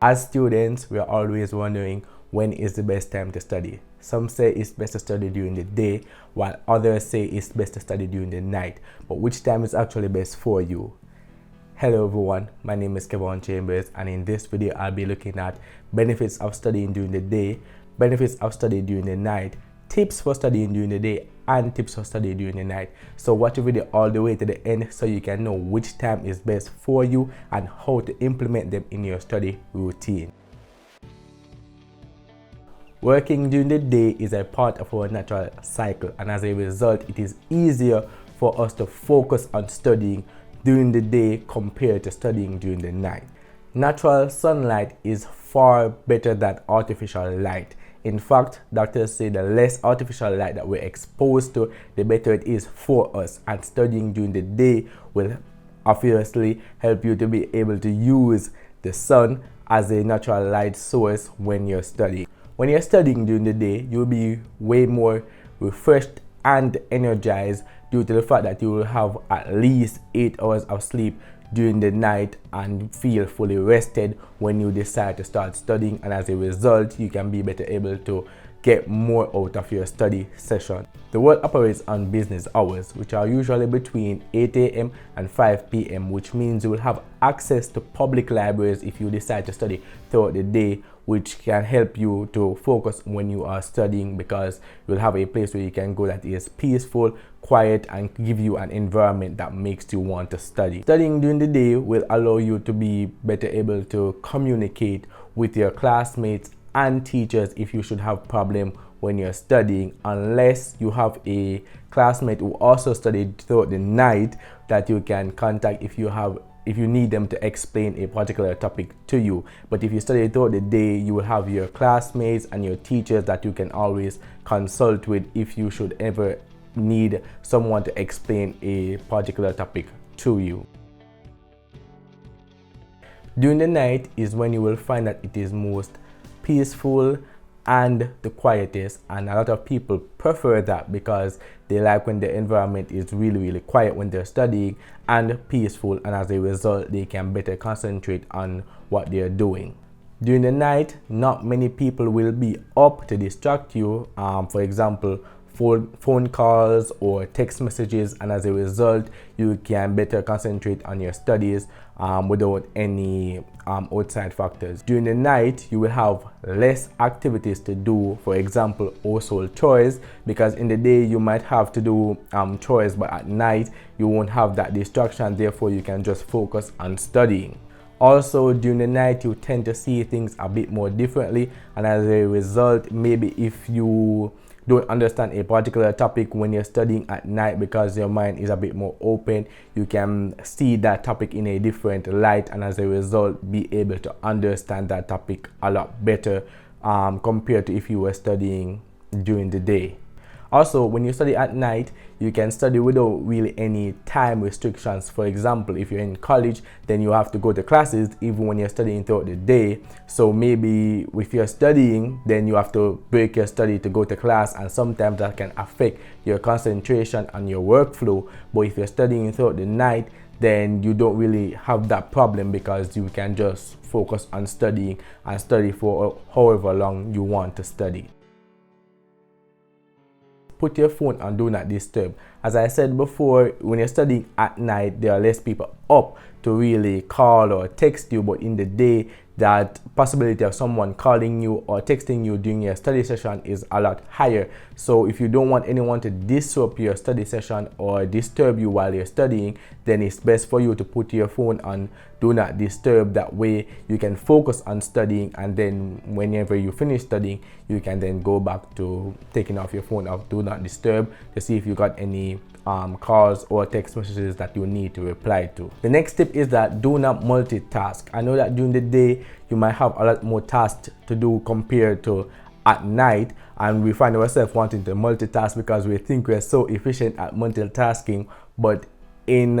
As students, we are always wondering when is the best time to study. Some say it's best to study during the day, while others say it's best to study during the night. But which time is actually best for you? Hello everyone, my name is Kevon Chambers, and in this video I'll be looking at benefits of studying during the day, benefits of studying during the night, tips for studying during the day, and tips for studying during the night. So watch the video all the way to the end so you can know which time is best for you and how to implement them in your study routine. Working during the day is a part of our natural cycle, and as a result it is easier for us to focus on studying during the day compared to studying during the night. Natural sunlight is far better than artificial light. In fact, doctors say the less artificial light that we're exposed to, the better it is for us, and studying during the day will obviously help you to be able to use the sun as a natural light source when you're studying. When you're studying during the day, you'll be way more refreshed and energized due to the fact that you will have at least 8 hours of sleep during the night and feel fully rested when you decide to start studying, and as a result you can be better able to get more out of your study session. The world operates on business hours, which are usually between 8 a.m. and 5 p.m., which means you will have access to public libraries if you decide to study throughout the day, which can help you to focus when you are studying, because you'll have a place where you can go that is peaceful, quiet, and give you an environment that makes you want to study. Studying during the day will allow you to be better able to communicate with your classmates and teachers if you should have problem when you're studying, unless you have a classmate who also studied throughout the night that you can contact if you need them to explain a particular topic to you. But if you study throughout the day, you will have your classmates and your teachers that you can always consult with if you should ever need someone to explain a particular topic to you. During the night is when you will find that it is most peaceful and the quietest, and a lot of people prefer that because they like when the environment is really quiet when they're studying and peaceful, and as a result they can better concentrate on what they're doing. During the night, not many people will be up to distract you, for example phone calls or text messages, and as a result you can better concentrate on your studies without any outside factors. During the night you will have less activities to do, for example household chores, because in the day you might have to do chores, but at night you won't have that distraction, therefore you can just focus on studying. Also, during the night you tend to see things a bit more differently, and as a result, maybe if you don't understand a particular topic when you're studying at night, because your mind is a bit more open, you can see that topic in a different light, and as a result be able to understand that topic a lot better compared to if you were studying during the day. Also, when you study at night, you can study without really any time restrictions. For example, if you're in college, then you have to go to classes even when you're studying throughout the day. So maybe if you're studying, then you have to break your study to go to class, and sometimes that can affect your concentration and your workflow. But if you're studying throughout the night, then you don't really have that problem, because you can just focus on studying and study for however long you want to study. Put your phone on do not disturb. As I said before, when you're studying at night, there are less people up to really call or text you, but in the day that possibility of someone calling you or texting you during your study session is a lot higher. So if you don't want anyone to disrupt your study session or disturb you while you're studying, then it's best for you to put your phone on do not disturb. That way you can focus on studying, and then whenever you finish studying, you can then go back to taking off your phone off do not disturb to see if you got any calls or text messages that you need to reply to. The next tip is that do not multitask. I know that during the day you might have a lot more tasks to do compared to at night, and we find ourselves wanting to multitask because we think we're so efficient at multitasking, but in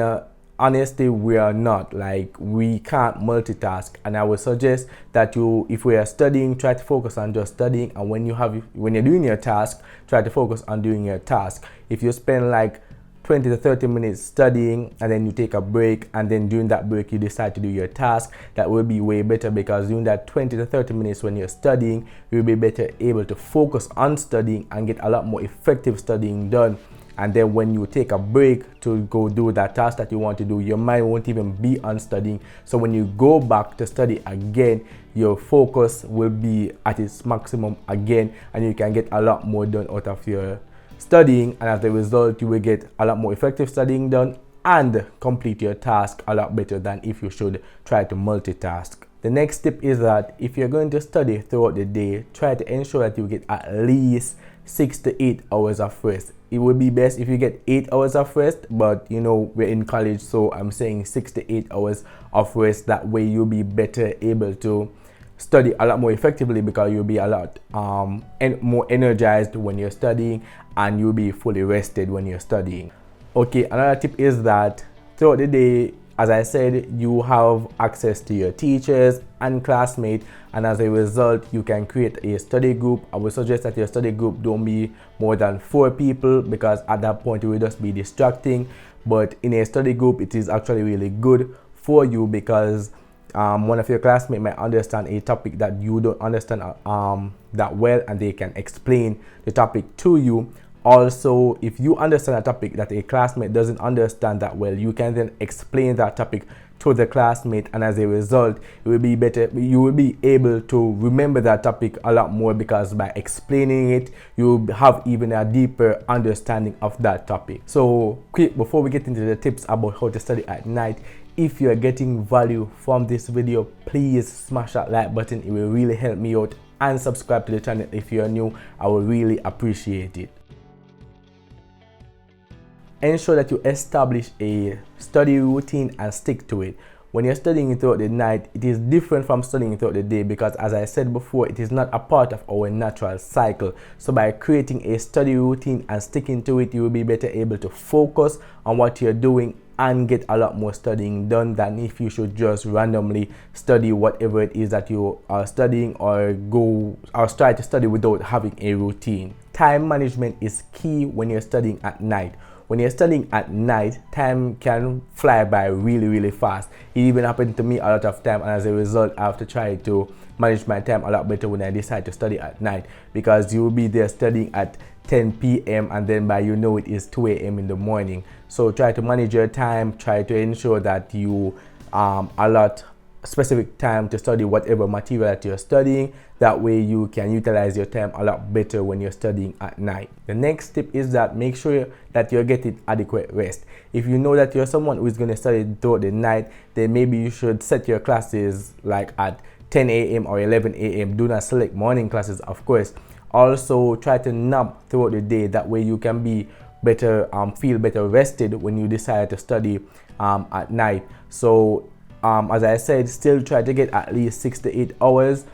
honesty we are not. Like, we can't multitask, and I would suggest that you, if we are studying, try to focus on just studying, and when you're doing your task, try to focus on doing your task. If you spend like 20 to 30 minutes studying and then you take a break, and then during that break you decide to do your task, that will be way better, because during that 20 to 30 minutes when you're studying, you'll be better able to focus on studying and get a lot more effective studying done. And then when you take a break to go do that task that you want to do, your mind won't even be on studying. So when you go back to study again, your focus will be at its maximum again, and you can get a lot more done out of your studying, and as a result you will get a lot more effective studying done and complete your task a lot better than if you should try to multitask. The next tip is that if you're going to study throughout the day, try to ensure that you get at least 6 to 8 hours of rest. It would be best if you get 8 hours of rest, but you know, we're in college, so I'm saying 6 to 8 hours of rest. That way you'll be better able to study a lot more effectively, because you'll be a lot more energized when you're studying, and you'll be fully rested when you're studying. Okay, another tip is that throughout the day, as I said, you have access to your teachers and classmates, and as a result you can create a study group. I would suggest that your study group don't be more than 4 people, because at that point it will just be distracting. But in a study group it is actually really good for you, because one of your classmates might understand a topic that you don't understand that well, and they can explain the topic to you. Also, if you understand a topic that a classmate doesn't understand that well, you can then explain that topic to the classmate, and as a result it will be better. You will be able to remember that topic a lot more, because by explaining it you will have even a deeper understanding of that topic. So quick, before we get into the tips about how to study at night, if you are getting value from this video, please smash that like button. It will really help me out, and subscribe to the channel if you are new. I will really appreciate it. Ensure that you establish a study routine and stick to it. When you're studying throughout the night, it is different from studying throughout the day, because as I said before, it is not a part of our natural cycle. So by creating a study routine and sticking to it, you will be better able to focus on what you're doing and get a lot more studying done than if you should just randomly study whatever it is that you are studying, or try to study without having a routine. Time management is key when you're studying at night. When you're studying at night, time can fly by really fast. It even happened to me a lot of time, and as a result I have to try to manage my time a lot better when I decide to study at night, because you will be there studying at 10 p.m. and then by you know it is 2 a.m. in the morning. So try to manage your time, try to ensure that you allot specific time to study whatever material that you're studying. That way you can utilize your time a lot better when you're studying at night. The next tip is that make sure that you're getting adequate rest. If you know that you're someone who is going to study throughout the night, then maybe you should set your classes like at 10 a.m. or 11 a.m. Do not select morning classes, of course. Also try to nap throughout the day. That way you can be better, feel better rested when you decide to study at night. So as I said, still try to get at least 6 to 8 hours.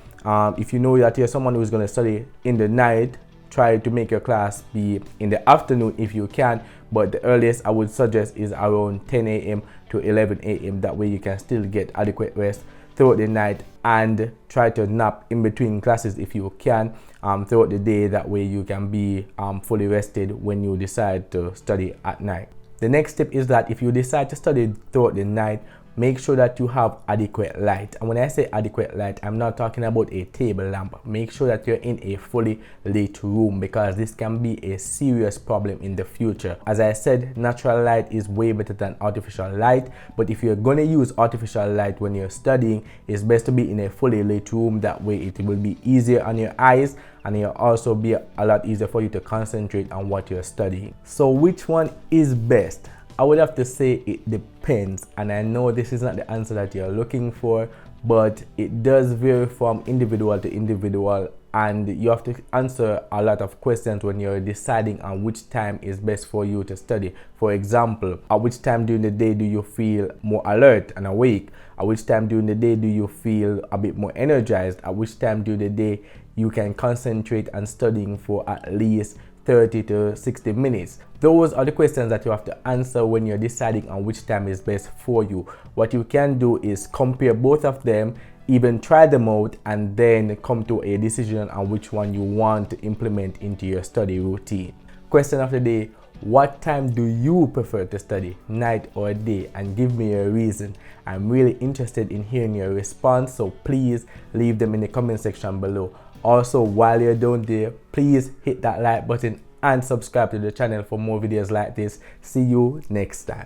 If you know that you're someone who's going to study in the night, try to make your class be in the afternoon if you can, but the earliest I would suggest is around 10 a.m. to 11 a.m. That way you can still get adequate rest throughout the night, and try to nap in between classes if you can throughout the day. That way you can be fully rested when you decide to study at night. The next tip is that if you decide to study throughout the night, make sure that you have adequate light. And when I say adequate light, I'm not talking about a table lamp. Make sure that you're in a fully lit room, because this can be a serious problem in the future. As I said, natural light is way better than artificial light, but if you're going to use artificial light when you're studying, it's best to be in a fully lit room. That way it will be easier on your eyes, and it'll also be a lot easier for you to concentrate on what you're studying. So which one is best? I would have to say it depends, and I know this is not the answer that you're looking for, but it does vary from individual to individual, and you have to answer a lot of questions when you're deciding on which time is best for you to study. For example, at which time during the day do you feel more alert and awake? At which time during the day do you feel a bit more energized? At which time during the day you can concentrate on studying for at least 30 to 60 minutes. Those are the questions that you have to answer when you're deciding on which time is best for you. What you can do is compare both of them, even try them out, and then come to a decision on which one you want to implement into your study routine. Question of the day: What time do you prefer to study, night or day? And give me a reason. I'm really interested in hearing your response, so please leave them in the comment section below. Also, while you're down there, please hit that like button and subscribe to the channel for more videos like this. See you next time.